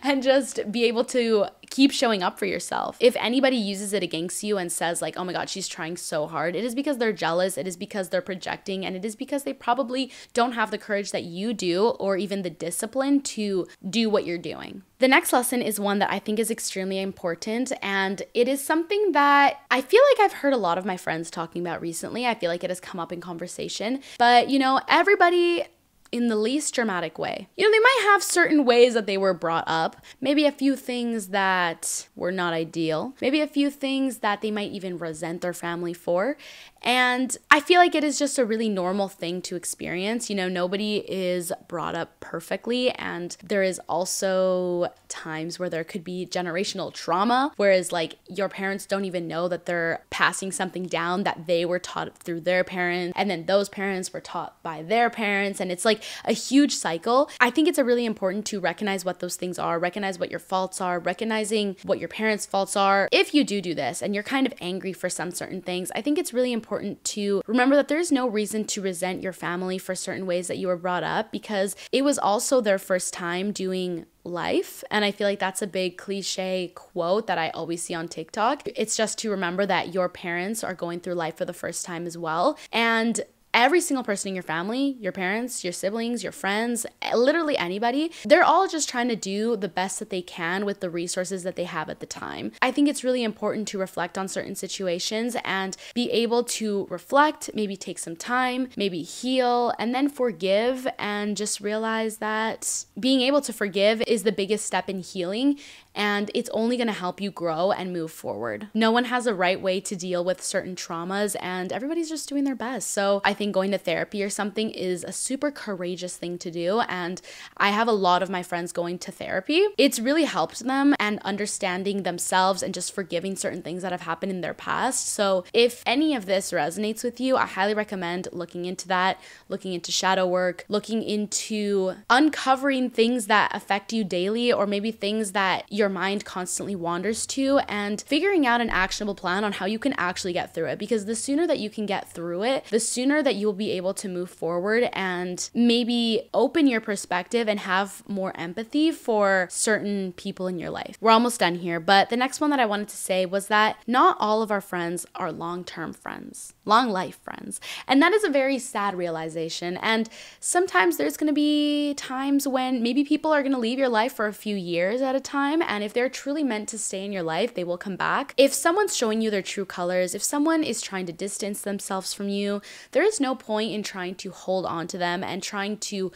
And just be able to keep showing up for yourself. If anybody uses it against you and says like, oh my God, she's trying so hard, it is because they're jealous, it is because they're projecting, and it is because they probably don't have the courage that you do, or even the discipline to do what you're doing. The next lesson is one that I think is extremely important, and it is something that I feel like I've heard a lot of my friends talking about recently. I feel like it has come up in conversation, but you know, everybody in the least dramatic way. You know, they might have certain ways that they were brought up, maybe a few things that were not ideal, maybe a few things that they might even resent their family for. And I feel like it is just a really normal thing to experience. You know, nobody is brought up perfectly, and there is also times where there could be generational trauma, whereas like your parents don't even know that they're passing something down that they were taught through their parents, and then those parents were taught by their parents, and it's like a huge cycle. I think it's really important to recognize what those things are, recognize what your faults are, recognizing what your parents' faults are. If you do this and you're kind of angry for some certain things, I think it's really important to remember that there's no reason to resent your family for certain ways that you were brought up, because it was also their first time doing life. And I feel like that's a big cliche quote that I always see on TikTok. It's just to remember that your parents are going through life for the first time as well. And every single person in your family, your parents, your siblings, your friends, literally anybody, they're all just trying to do the best that they can with the resources that they have at the time. I think it's really important to reflect on certain situations and be able to reflect, maybe take some time, maybe heal, and then forgive, and just realize that being able to forgive is the biggest step in healing, and it's only going to help you grow and move forward. No one has a right way to deal with certain traumas, and everybody's just doing their best. So I think going to therapy or something is a super courageous thing to do, and I have a lot of my friends going to therapy. It's really helped them and understanding themselves and just forgiving certain things that have happened in their past. So if any of this resonates with you, I highly recommend looking into that, looking into shadow work, looking into uncovering things that affect you daily, or maybe things that your mind constantly wanders to, and figuring out an actionable plan on how you can actually get through it. Because the sooner that you can get through it, the sooner that you will be able to move forward and maybe open your perspective and have more empathy for certain people in your life. We're almost done here, but the next one that I wanted to say was that not all of our friends are long-term friends, long life friends. And that is a very sad realization. And sometimes there's going to be times when maybe people are going to leave your life for a few years at a time. And if they're truly meant to stay in your life, they will come back. If someone's showing you their true colors, if someone is trying to distance themselves from you, there is no point in trying to hold on to them and trying to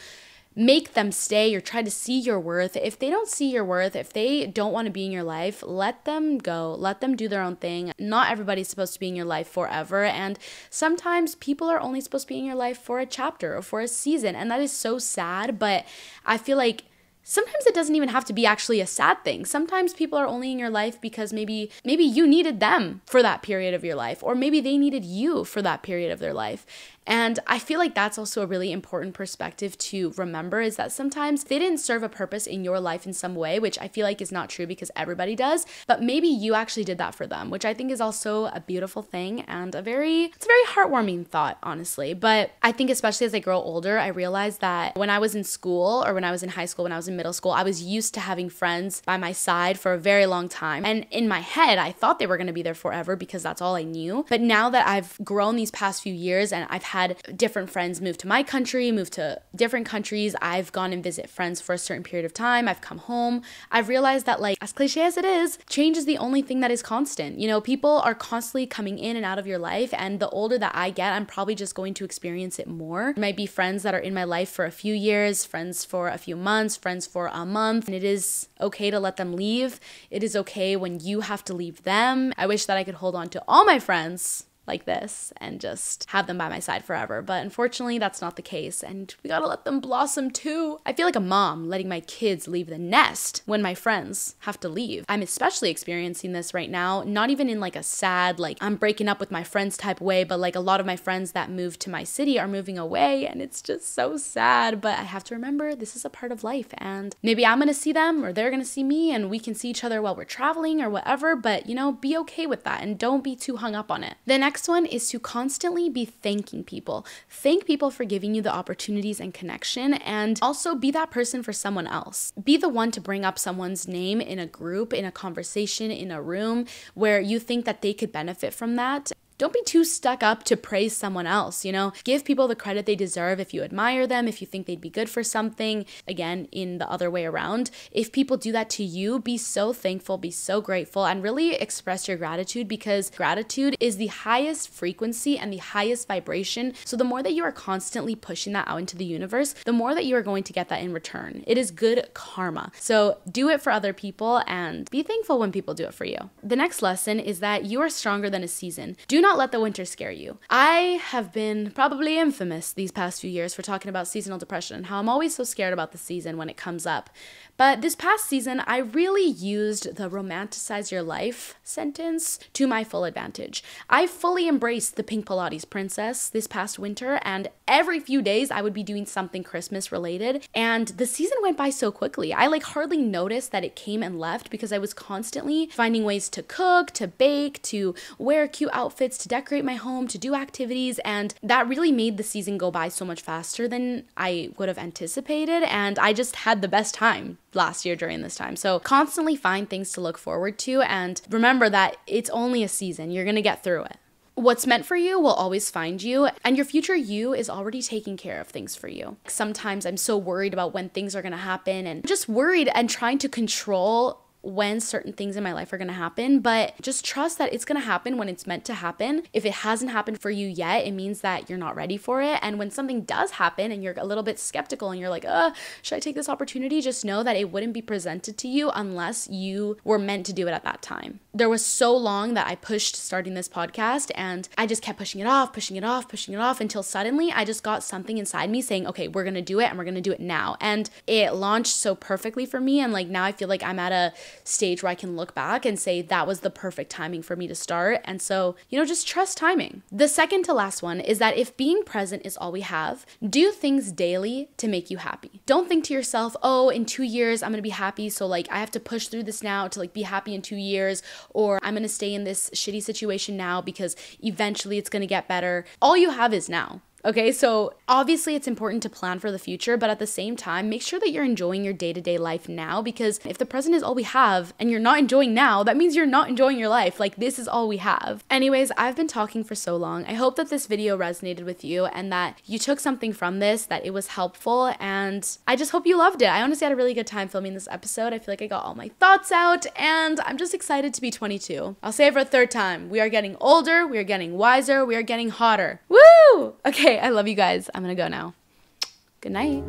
make them stay or try to see your worth. If they don't see your worth, if they don't want to be in your life, let them go. Let them do their own thing. Not everybody's supposed to be in your life forever. And sometimes people are only supposed to be in your life for a chapter or for a season. And that is so sad. But I feel like sometimes it doesn't even have to be actually a sad thing. Sometimes people are only in your life because maybe you needed them for that period of your life, or maybe they needed you for that period of their life. And I feel like that's also a really important perspective to remember, is that sometimes they didn't serve a purpose in your life in some way, which I feel like is not true because everybody does, but maybe you actually did that for them, which I think is also a beautiful thing and it's a very heartwarming thought, honestly. But I think especially as I grow older, I realized that when I was in school, or when I was in high school, when I was in middle school, I was used to having friends by my side for a very long time. And in my head, I thought they were going to be there forever because that's all I knew. But now that I've grown these past few years and I've had different friends move to my country, move to different countries, I've gone and visit friends for a certain period of time, I've come home, I've realized that, like, as cliche as it is, change is the only thing that is constant. You know, people are constantly coming in and out of your life, and the older that I get, I'm probably just going to experience it more. There might be friends that are in my life for a few years, friends for a few months, friends for a month, and it is okay to let them leave. It is okay when you have to leave them. I wish that I could hold on to all my friends like this and just have them by my side forever, but unfortunately that's not the case, and we gotta let them blossom too. I feel like a mom letting my kids leave the nest when my friends have to leave. I'm especially experiencing this right now, not even in like a sad, like I'm breaking up with my friends type way, but like a lot of my friends that moved to my city are moving away, and it's just so sad. But I have to remember this is a part of life, and maybe I'm gonna see them or they're gonna see me, and we can see each other while we're traveling or whatever, but you know, be okay with that and don't be too hung up on it. The next one is to constantly be thanking people. Thank people for giving you the opportunities and connection, and also be that person for someone else. Be the one to bring up someone's name in a group, in a conversation, in a room where you think that they could benefit from that. Don't be too stuck up to praise someone else, you know? Give people the credit they deserve if you admire them, if you think they'd be good for something. Again, in the other way around, if people do that to you, be so thankful, be so grateful, and really express your gratitude, because gratitude is the highest frequency and the highest vibration. So the more that you are constantly pushing that out into the universe, the more that you are going to get that in return. It is good karma. So do it for other people and be thankful when people do it for you. The next lesson is that you are stronger than a season. Do not let the winter scare you. I have been probably infamous these past few years for talking about seasonal depression and how I'm always so scared about the season when it comes up. But this past season, I really used the romanticize your life sentence to my full advantage. I fully embraced the pink Pilates princess this past winter, and every few days I would be doing something Christmas related, and the season went by so quickly. I like hardly noticed that it came and left because I was constantly finding ways to cook, to bake, to wear cute outfits, to decorate my home, to do activities, and that really made the season go by so much faster than I would have anticipated, and I just had the best time last year during this time. So constantly find things to look forward to, and remember that it's only a season. You're gonna get through it. What's meant for you will always find you, and your future you is already taking care of things for you. Sometimes I'm so worried about when things are gonna happen, and just worried and trying to control when certain things in my life are gonna happen, but just trust that it's gonna happen when it's meant to happen. If it hasn't happened for you yet, it means that you're not ready for it. And when something does happen and you're a little bit skeptical and you're like, should I take this opportunity? Just know that it wouldn't be presented to you unless you were meant to do it at that time. There was so long that I pushed starting this podcast, and I just kept pushing it off until suddenly I just got something inside me saying, okay, we're gonna do it, and we're gonna do it now. And it launched so perfectly for me, and like now I feel like I'm at a stage where I can look back and say that was the perfect timing for me to start. And so, you know, just trust timing. The second to last one is that if being present is all we have, do things daily to make you happy. Don't think to yourself, oh, in 2 years I'm gonna be happy, so like I have to push through this now to like be happy in 2 years, or I'm gonna stay in this shitty situation now because eventually it's gonna get better. All you have is now. Okay, so obviously it's important to plan for the future, but at the same time, make sure that you're enjoying your day-to-day life now, because if the present is all we have and you're not enjoying now, that means you're not enjoying your life. Like, this is all we have. Anyways, I've been talking for so long. I hope that this video resonated with you and that you took something from this, that it was helpful, and I just hope you loved it. I honestly had a really good time filming this episode. I feel like I got all my thoughts out, and I'm just excited to be 22. I'll say it for a third time. We are getting older, we are getting wiser, we are getting hotter. Woo! Okay, I love you guys. I'm gonna go now. Good night.